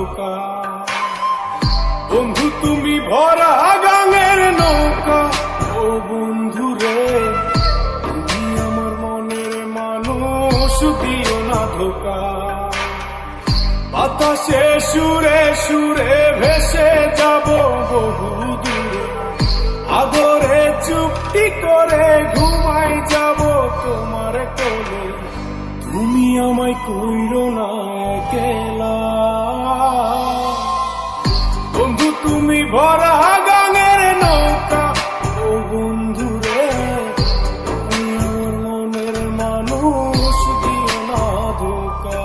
ধোকা। বন্ধু তুমি ভরা গাঙের নৌকা, ও বন্ধু রে তুমি আমার মনের মানুষ, দিও না ধোকা। বাতাসে সুরে সুরে ভেসে যাব বহু দূরে, আদরে চুক্তি করে ঘুমাই যাব তোমার কোলে। তুমি আমায় কইরো না একলা, বন্ধু তুমি ভরা গাঙের নৌকা, ও বন্ধু রে তুমি আমার মনের মানুষ, দিও না ধোকা।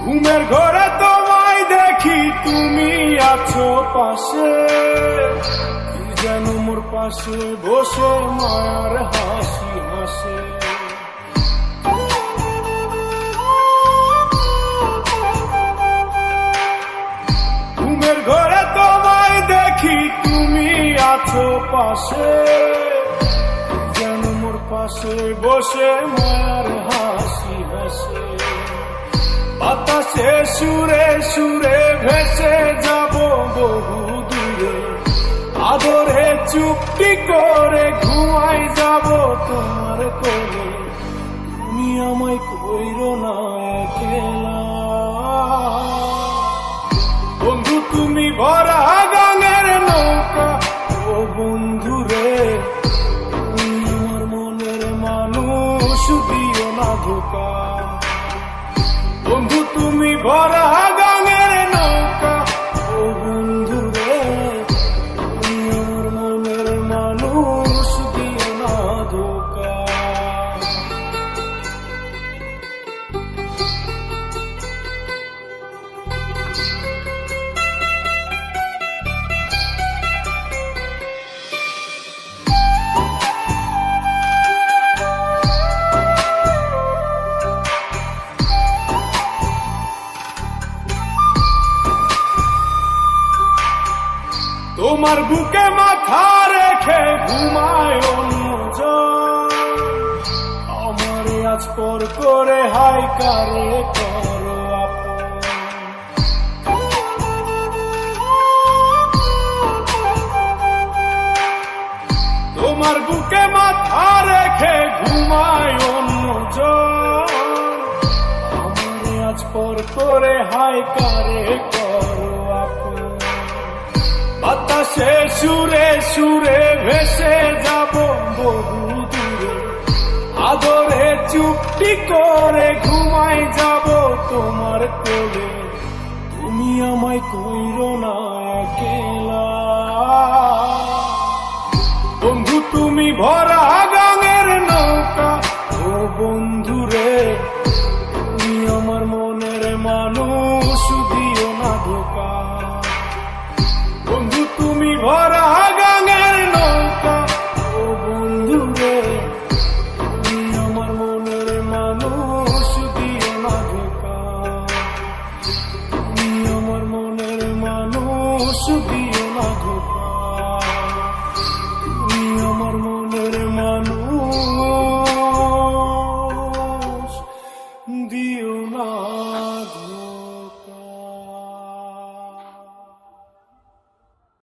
ঘুমের ঘরে তোমায় দেখি তুমি আছো পাশে, কি যেন মোর পাশে বসে মায়ার হাসি হাসে। ঘুমের ঘরে তোমায় দেখি তুমি আছো পাশে, কি যেন মোর পাশে বসে মায়ার হাসি হাসে। বাতাসে সুরে সুরে ভেসে যাব বহু দূরে, আদরে চুক্তি করে ঘুমাই যাব তোমার কোলে। তুমি আমায় কইরো না একলা, বন্ধু তুমি ভরা গাঙের নৌকা, ও বন্ধু রে তুমি আমার মনের মানুষ, দিও না ধোকা। বন্ধু তুমি ভরা গাঙের নৌকা, ও বন্ধু রে তুমি আমার মনের মানুষ, দিও না ধোকা। তোমার বুকে মাথা রেখে ঘুমায় অন্যজন, আমারে আজ পর করে হাই কারে করো আপন। তোমার বুকে মাথা রেখে ঘুমায় অন্যজন, আমারে আজ পর করে হাই কারে করো আপন। বাতাসে সুরে সুরে ভেসে যাব বহু দূরে, আদরে চুক্তি করে ঘুমাই যাব তোমার কোলে। তুমি আমায় কইরো না একলা, বন্ধু তুমি ভরা গাঙের নৌকা, ও বন্ধু রে তুমি আমার মনের মানুষ, দিও না ধোকা। বন্ধু তুমি ভরা গাঙের নৌকা, ও বন্ধু রে তুমি আমার মনের মানুষ, দিও না ধোকা। তুমি আমার মনের মানুষ, দিও